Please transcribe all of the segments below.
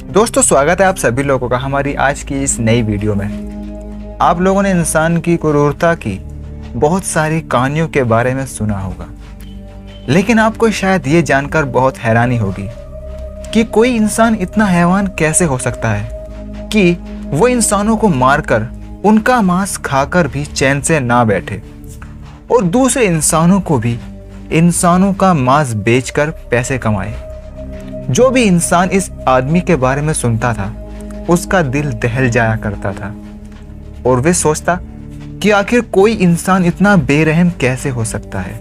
दोस्तों, स्वागत है आप सभी लोगों का हमारी आज की इस नई वीडियो में। आप लोगों ने इंसान की क्रूरता की बहुत सारी कहानियों के बारे में सुना होगा, लेकिन आपको शायद ये जानकर बहुत हैरानी होगी कि कोई इंसान इतना हैवान कैसे हो सकता है कि वो इंसानों को मारकर उनका मांस खाकर भी चैन से ना बैठे और दूसरे इंसानों को भी इंसानों का मांस बेचकर पैसे कमाए। जो भी इंसान इस आदमी के बारे में सुनता था उसका दिल दहल जाया करता था और वे सोचता कि आखिर कोई इंसान इतना बेरहम कैसे हो सकता है।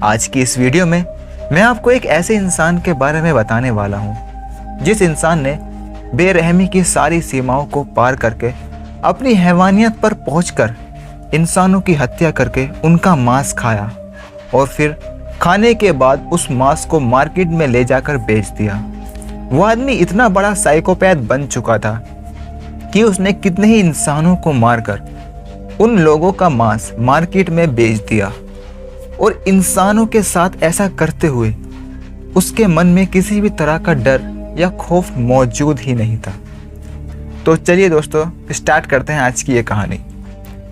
आज की इस वीडियो में मैं आपको एक ऐसे इंसान के बारे में बताने वाला हूँ जिस इंसान ने बेरहमी की सारी सीमाओं को पार करके अपनी हैवानियत पर पहुंचकर इंसानों की हत्या करके उनका मांस खाया और फिर खाने के बाद उस मांस को मार्केट में ले जाकर बेच दिया। वो आदमी इतना बड़ा साइकोपैथ बन चुका था कि उसने कितने ही इंसानों को मारकर उन लोगों का मांस मार्केट में बेच दिया और इंसानों के साथ ऐसा करते हुए उसके मन में किसी भी तरह का डर या खौफ मौजूद ही नहीं था। तो चलिए दोस्तों, स्टार्ट करते हैं आज की ये कहानी।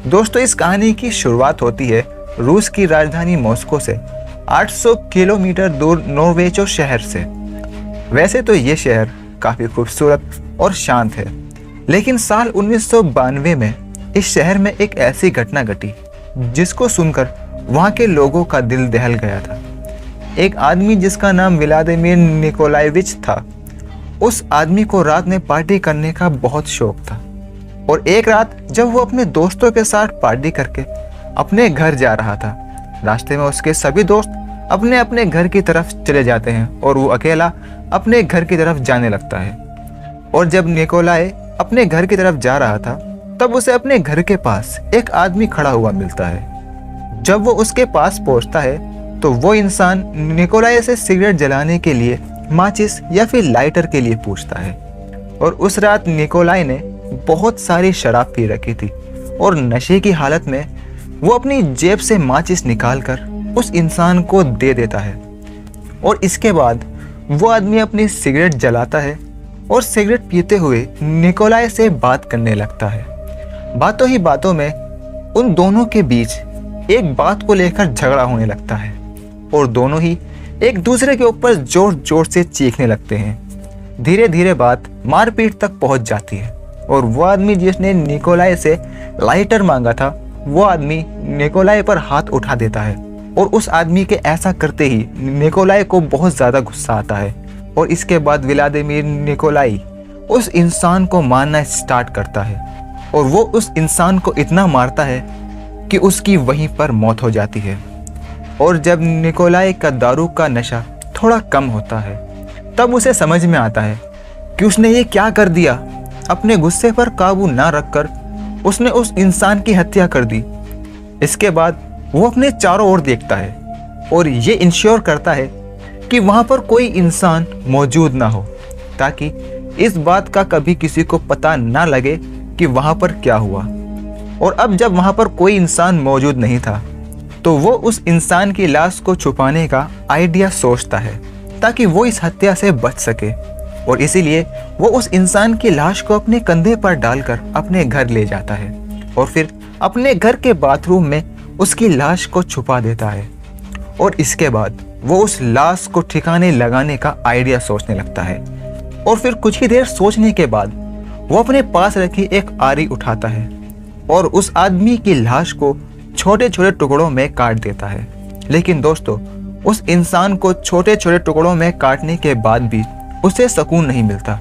दोस्तों, इस कहानी की शुरुआत होती है रूस की राजधानी मॉस्को से 800 किलोमीटर दूर नोर्वेचो शहर से। वैसे तो ये शहर काफ़ी खूबसूरत और शांत है, लेकिन साल 1992 में इस शहर में एक ऐसी घटना घटी जिसको सुनकर वहाँ के लोगों का दिल दहल गया था। एक आदमी जिसका नाम व्लादिमीर निकोलाएविच था, उस आदमी को रात में पार्टी करने का बहुत शौक था और एक रात जब वो अपने दोस्तों के साथ पार्टी करके अपने घर जा रहा था, रास्ते में उसके सभी दोस्त अपने अपने घर की तरफ चले जाते हैं और वो अकेला अपने घर की तरफ जाने लगता है। और जब निकोलाए अपने घर की तरफ जा रहा था तब उसे अपने घर के पास एक आदमी खड़ा हुआ मिलता है। जब वो उसके पास पहुंचता है तो वो इंसान निकोलाए से सिगरेट जलाने के लिए माचिस या फिर लाइटर के लिए पूछता है। और उस रात निकोलाए ने बहुत सारी शराब पी रखी थी और नशे की हालत में वो अपनी जेब से माचिस निकालकर उस इंसान को दे देता है और इसके बाद वो आदमी अपनी सिगरेट जलाता है और सिगरेट पीते हुए निकोलाए से बात करने लगता है। बातों ही बातों में उन दोनों के बीच एक बात को लेकर झगड़ा होने लगता है और दोनों ही एक दूसरे के ऊपर जोर जोर से चीखने लगते हैं। धीरे धीरे बात मारपीट तक पहुंच जाती है और वो आदमी जिसने निकोलाए से लाइटर मांगा था वो आदमी निकोलाए पर हाथ उठा देता है और उस आदमी के ऐसा करते ही निकोलाए को बहुत ज़्यादा गुस्सा आता है और इसके बाद व्लादिमीर निकोलाई उस इंसान को मारना स्टार्ट करता है और वो उस इंसान को इतना मारता है कि उसकी वहीं पर मौत हो जाती है। और जब निकोलाए का दारू का नशा थोड़ा कम होता है तब उसे समझ में आता है कि उसने ये क्या कर दिया। अपने गुस्से पर काबू ना रखकर उसने उस इंसान की हत्या कर दी। इसके बाद वो अपने चारों ओर देखता है और ये इंश्योर करता है कि वहाँ पर कोई इंसान मौजूद ना हो ताकि इस बात का कभी किसी को पता ना लगे कि वहाँ पर क्या हुआ। और अब जब वहाँ पर कोई इंसान मौजूद नहीं था तो वो उस इंसान की लाश को छुपाने का आइडिया सोचता है ताकि वो इस हत्या से बच सके और इसीलिए वो उस इंसान की लाश को अपने कंधे पर डालकर अपने घर ले जाता है और फिर अपने घर के बाथरूम में उसकी लाश को छुपा देता है। और इसके बाद वो उस लाश को ठिकाने लगाने का आइडिया सोचने लगता है और फिर कुछ ही देर सोचने के बाद वो अपने पास रखी एक आरी उठाता है और उस आदमी की लाश को छोटे छोटे टुकड़ों में काट देता है। लेकिन दोस्तों, उस इंसान को छोटे छोटे टुकड़ों में काटने के बाद भी उसे सुकून नहीं मिलता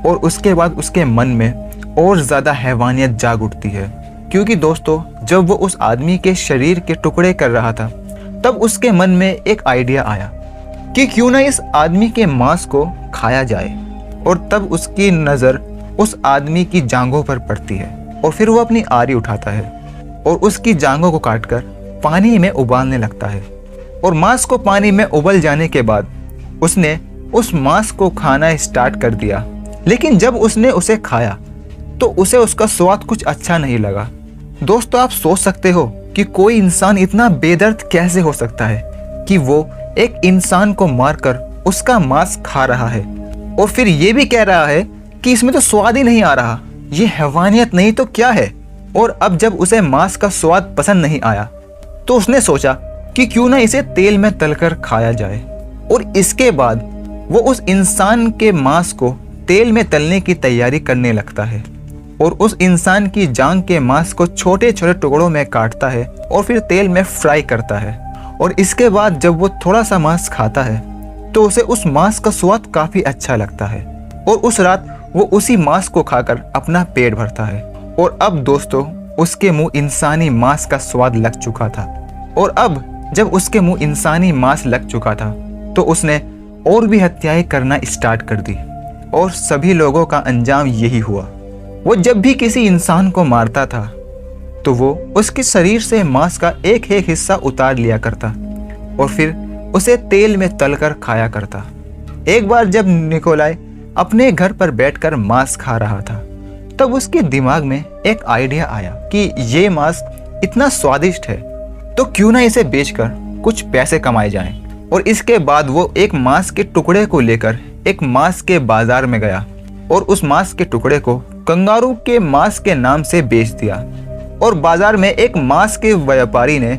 और उसके बाद उसके मन में और ज़्यादा हैवानियत जाग उठती है क्योंकि दोस्तों, जब वो उस आदमी के शरीर के टुकड़े कर रहा था तब उसके मन में एक आइडिया आया कि क्यों ना इस आदमी के मांस को खाया जाए। और तब उसकी नज़र उस आदमी की जांघों पर पड़ती है और फिर वो अपनी आरी उठाता है और उसकी जांघों को काटकर पानी में उबालने लगता है और मांस को पानी में उबल जाने के बाद उसने उस मांस को खाना स्टार्ट कर दिया। लेकिन जब उसने उसे खाया तो उसे उसका स्वाद कुछ अच्छा नहीं लगा। दोस्तों, आप सोच सकते हो कि कोई इंसान इतना बेदर्द कैसे हो सकता है कि वो एक इंसान को मारकर उसका मांस खा रहा है और फिर ये भी कह रहा है कि इसमें तो स्वाद ही नहीं आ रहा, ये हैवानियत नहीं तो क्या है। और अब जब उसे मांस का स्वाद पसंद नहीं आया तो उसने सोचा कि क्यों ना इसे तेल में तलकर खाया जाए। और इसके बाद वो उस इंसान के मांस को तेल में तलने की तैयारी करने लगता है और उस इंसान की जांघ के मांस को छोटे छोटे टुकड़ों में काटता है और फिर तेल में फ्राई करता है। और इसके बाद जब वो थोड़ा सा मांस खाता है तो उसे उस मांस का स्वाद काफ़ी अच्छा लगता है और उस रात वो उसी मांस को खाकर अपना पेट भरता है। और अब दोस्तों उसके मुंह इंसानी मांस का स्वाद लग चुका था। और अब जब उसके मुंह इंसानी मांस लग चुका था तो उसने और भी हत्याएं करना स्टार्ट कर दी और सभी लोगों का अंजाम यही हुआ। वो जब भी किसी इंसान को मारता था तो वो उसके शरीर से मांस का एक एक हिस्सा उतार लिया करता और फिर उसे तेल में तलकर खाया करता। एक बार जब निकोलाई अपने घर पर बैठकर मांस खा रहा था तब उसके दिमाग में एक आइडिया आया कि ये मांस इतना स्वादिष्ट है तो क्यों ना इसे बेचकर कुछ पैसे कमाए जाएं। और इसके बाद वो एक मांस के टुकड़े को लेकर एक मांस के बाजार में गया और उस मांस के टुकड़े को कंगारू के मांस के नाम से बेच दिया। और बाजार में एक मांस के व्यापारी ने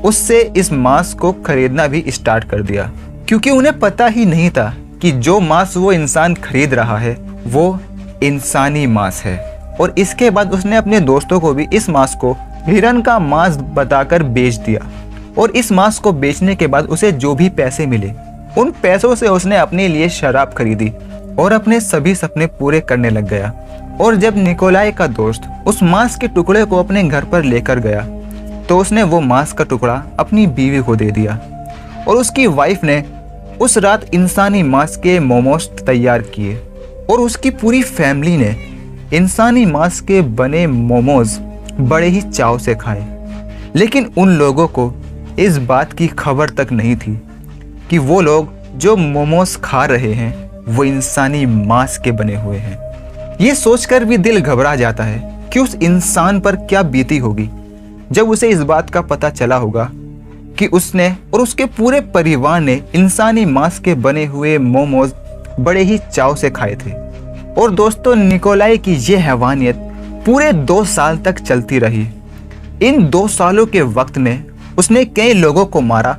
उससे इस मांस को खरीदना भी स्टार्ट कर दिया, क्योंकि उन्हें पता ही नहीं था कि जो मांस वो इंसान खरीद रहा है वो इंसानी मांस है। और इसके बाद उसने अपने दोस्तों को भी इस मांस को हिरन का मांस बताकर बेच दिया। और इस मांस को बेचने के बाद उसे जो भी पैसे मिले उन पैसों से उसने अपने लिए शराब खरीदी और अपने सभी सपने पूरे करने लग गया। और जब निकोलाई का दोस्त उस मांस के टुकड़े को अपने घर पर लेकर गया तो उसने वो मांस का टुकड़ा अपनी बीवी को दे दिया और उसकी वाइफ ने उस रात इंसानी मांस के मोमोज तैयार किए और उसकी पूरी फैमिली ने इंसानी मांस के बने मोमोज बड़े ही चाव से खाए। लेकिन उन लोगों को इस बात की खबर तक नहीं थी कि वो लोग जो मोमोज खा रहे हैं वो इंसानी मांस के बने हुए हैं। ये सोचकर भी दिल घबरा जाता है कि उस इंसान पर क्या बीती होगी जब उसे इस बात का पता चला होगा कि उसने और उसके पूरे परिवार ने इंसानी मांस के बने हुए मोमोज बड़े ही चाव से खाए थे। और दोस्तों निकोलाई की ये हैवानियत पूरे 2 साल तक चलती रही। इन 2 सालों के वक्त में उसने कई लोगों को मारा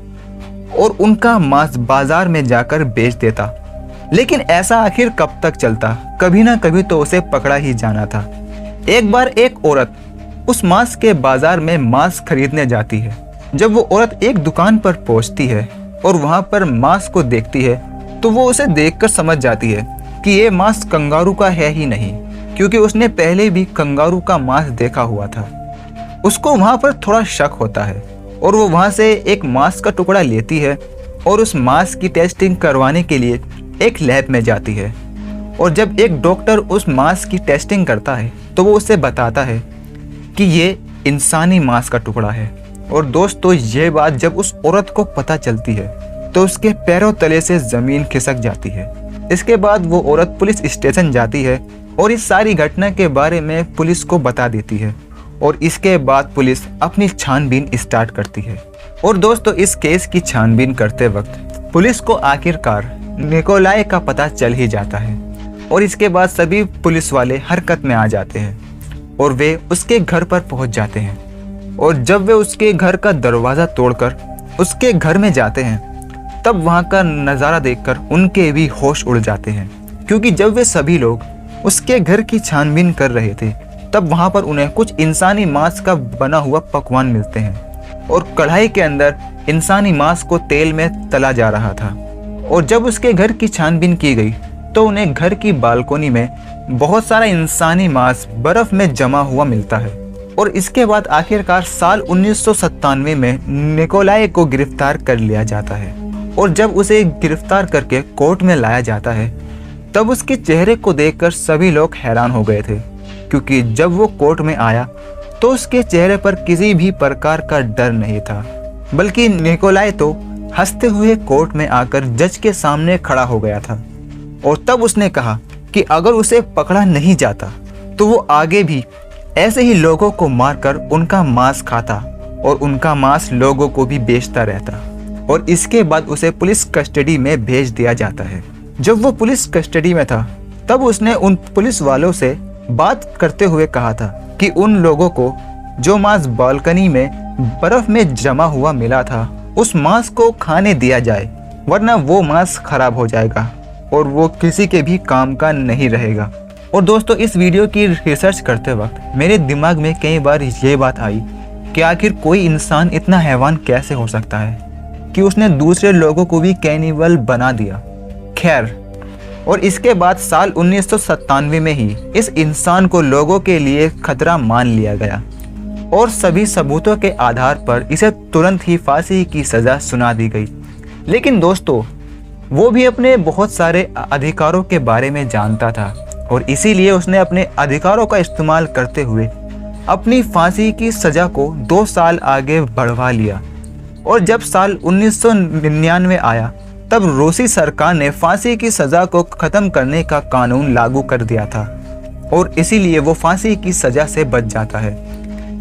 और उनका मांस बाजार में जाकर बेच देता। लेकिन ऐसा आखिर कब तक चलता, कभी ना कभी तो उसे पकड़ा ही जाना था। एक बार एक औरत उस मांस के बाजार में मांस खरीदने जाती है। जब वो औरत एक दुकान पर पहुंचती है और वहां पर मांस को देखती है तो वो उसे देखकर समझ जाती है कि ये मांस कंगारू का है ही नहीं, क्योंकि उसने पहले भी कंगारू का मांस देखा हुआ था। उसको वहां पर थोड़ा शक होता है और वो वहां से एक मांस का टुकड़ा लेती है और उस मांस की टेस्टिंग करवाने के लिए एक लैब में जाती है। और जब एक डॉक्टर उस मांस की टेस्टिंग करता है तो वो उसे बताता है कि ये इंसानी मांस का टुकड़ा है। और दोस्तों ये बात जब उस औरत को पता चलती है तो उसके पैरों तले से ज़मीन खिसक जाती है। इसके बाद वो औरत पुलिस स्टेशन जाती है और इस सारी घटना के बारे में पुलिस को बता देती है। और इसके बाद पुलिस अपनी छानबीन स्टार्ट करती है। और दोस्तों इस केस की छानबीन करते वक्त पुलिस को आखिरकार निकोलाई का पता चल ही जाता है। और इसके बाद सभी पुलिस वाले हरकत में आ जाते हैं और वे उसके घर पर पहुंच जाते हैं। और जब वे उसके घर का दरवाज़ा तोड़कर उसके घर में जाते हैं तब वहां का नज़ारा देखकर उनके भी होश उड़ जाते हैं, क्योंकि जब वे सभी लोग उसके घर की छानबीन कर रहे थे तब वहां पर उन्हें कुछ इंसानी मांस का बना हुआ पकवान मिलते हैं और कढ़ाई के अंदर इंसानी मांस को तेल में तला जा रहा था। और जब उसके घर की छानबीन की गई तो उन्हें घर की बालकोनी में बहुत सारा इंसानी मांस बर्फ में जमा हुआ मिलता है। और इसके बाद आखिरकार साल 1997 में निकोलाई को गिरफ्तार कर लिया जाता है। और जब उसे गिरफ्तार करके कोर्ट में लाया जाता है तब उसके चेहरे को देखकर सभी लोग हैरान हो गए थे, क्योंकि जब वो कोर्ट में आया तो उसके चेहरे पर किसी भी प्रकार का डर नहीं था, बल्कि निकोलाई तो हंसते हुए कोर्ट में आकर जज के सामने खड़ा हो गया था। और तब उसने कहा कि अगर उसे पकड़ा नहीं जाता तो वो आगे भी ऐसे ही लोगों को मारकर उनका मांस खाता और उनका मांस लोगों को भी बेचता रहता। और इसके बाद उसे पुलिस कस्टडी में भेज दिया जाता है। जब वो पुलिस कस्टडी में था तब उसने उन पुलिस वालों से बात करते हुए कहा था कि उन लोगों को जो मांस बालकनी में बर्फ में जमा हुआ मिला था उस मांस को खाने दिया जाए, वरना वो मांस खराब हो जाएगा और वो किसी के भी काम का नहीं रहेगा। और दोस्तों, इस वीडियो की रिसर्च करते वक्त मेरे दिमाग में कई बार ये बात आई कि आखिर कोई इंसान इतना हैवान कैसे हो सकता है कि उसने दूसरे लोगों को भी कैनिबल बना दिया। खैर, और इसके बाद साल 1997 में ही इस इंसान को लोगों के लिए खतरा मान लिया गया और सभी सबूतों के आधार पर इसे तुरंत ही फांसी की सज़ा सुना दी गई। लेकिन दोस्तों, वो भी अपने बहुत सारे अधिकारों के बारे में जानता था और इसीलिए उसने अपने अधिकारों का इस्तेमाल करते हुए अपनी फांसी की सज़ा को 2 साल आगे बढ़वा लिया। और जब साल 1999 आया तब रूसी सरकार ने फांसी की सज़ा को ख़त्म करने का कानून लागू कर दिया था और इसीलिए वो फांसी की सज़ा से बच जाता है।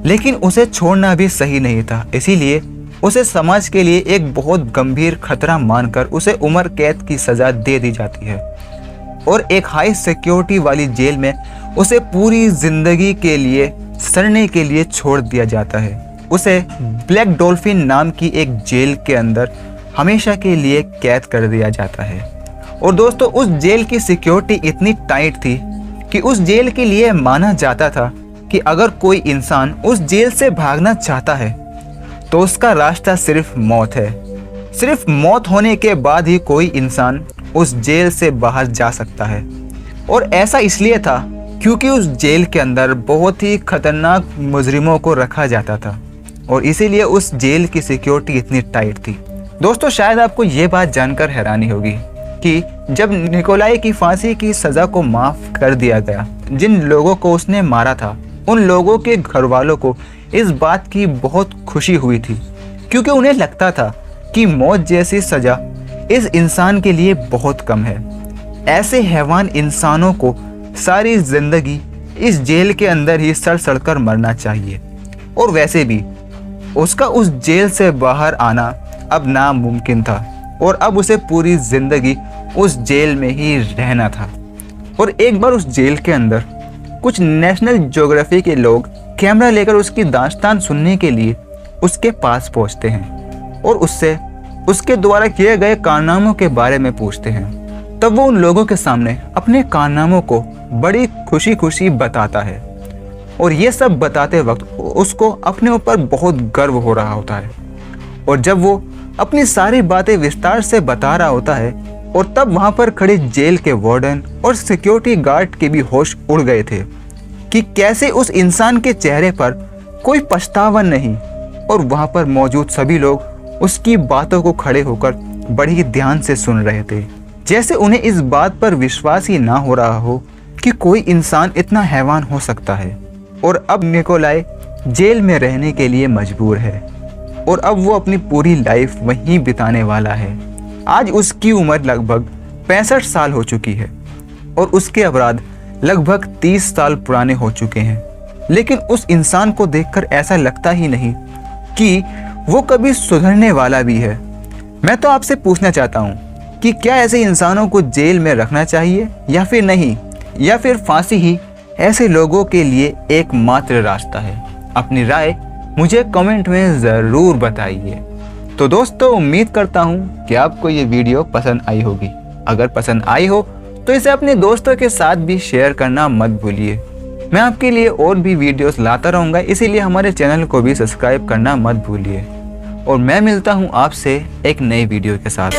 लेकिन उसे छोड़ना भी सही नहीं था, इसीलिए उसे समाज के लिए एक बहुत गंभीर खतरा मानकर उसे उम्र कैद की सज़ा दे दी जाती है और एक हाई सिक्योरिटी वाली जेल में उसे पूरी ज़िंदगी के लिए सड़ने के लिए छोड़ दिया जाता है। उसे ब्लैक डॉल्फिन नाम की एक जेल के अंदर हमेशा के लिए कैद कर दिया जाता है। और दोस्तों, उस जेल की सिक्योरिटी इतनी टाइट थी कि उस जेल के लिए माना जाता था कि अगर कोई इंसान उस जेल से भागना चाहता है तो उसका रास्ता सिर्फ मौत है। सिर्फ मौत होने के बाद ही कोई इंसान उस जेल से बाहर जा सकता है। और ऐसा इसलिए था क्योंकि उस जेल के अंदर बहुत ही खतरनाक मुजरिमों को रखा जाता था और इसीलिए उस जेल की सिक्योरिटी इतनी टाइट थी। दोस्तों, शायद आपको ये बात जानकर हैरानी होगी कि जब निकोलाई की फांसी की सज़ा को माफ़ कर दिया गया, जिन लोगों को उसने मारा था उन लोगों के घर वालों को इस बात की बहुत खुशी हुई थी क्योंकि उन्हें लगता था कि मौत जैसी सज़ा इस इंसान के लिए बहुत कम है। ऐसे हैवान इंसानों को सारी ज़िंदगी इस जेल के अंदर ही सड़ सड़ कर मरना चाहिए। और वैसे भी उसका उस जेल से बाहर आना अब नामुमकिन था और अब उसे पूरी ज़िंदगी उस जेल में ही रहना था। और एक बार उस जेल के अंदर कुछ नेशनल ज्योग्राफी के लोग कैमरा लेकर उसकी दास्तान सुनने के लिए उसके पास पहुंचते हैं और उससे उसके द्वारा किए गए कारनामों के बारे में पूछते हैं। तब वो उन लोगों के सामने अपने कारनामों को बड़ी खुशी खुशी बताता है और ये सब बताते वक्त उसको अपने ऊपर बहुत गर्व हो रहा होता है। और जब वो अपनी सारी बातें विस्तार से बता रहा होता है और तब वहाँ पर खड़े जेल के वार्डन और सिक्योरिटी गार्ड के भी होश उड़ गए थे कि कैसे उस इंसान के चेहरे पर कोई पछतावा नहीं। और वहाँ पर मौजूद सभी लोग उसकी बातों को खड़े होकर बड़ी ध्यान से सुन रहे थे, जैसे उन्हें इस बात पर विश्वास ही ना हो रहा हो कि कोई इंसान इतना हैवान हो सकता है। और अब निकोलाई जेल में रहने के लिए मजबूर है और अब वो अपनी पूरी लाइफ वहीं बिताने वाला है। आज उसकी उम्र लगभग 65 साल हो चुकी है और उसके अपराध लगभग 30 साल पुराने हो चुके हैं। लेकिन उस इंसान को देखकर ऐसा लगता ही नहीं कि वो कभी सुधरने वाला भी है। मैं तो आपसे पूछना चाहता हूँ कि क्या ऐसे इंसानों को जेल में रखना चाहिए या फिर नहीं, या फिर फांसी ही ऐसे लोगों के लिए एकमात्र रास्ता है? अपनी राय मुझे कमेंट में ज़रूर बताइए। तो दोस्तों, उम्मीद करता हूँ कि आपको ये वीडियो पसंद आई होगी। अगर पसंद आई हो तो इसे अपने दोस्तों के साथ भी शेयर करना मत भूलिए। मैं आपके लिए और भी वीडियोस लाता रहूँगा, इसीलिए हमारे चैनल को भी सब्सक्राइब करना मत भूलिए। और मैं मिलता हूँ आपसे एक नई वीडियो के साथ।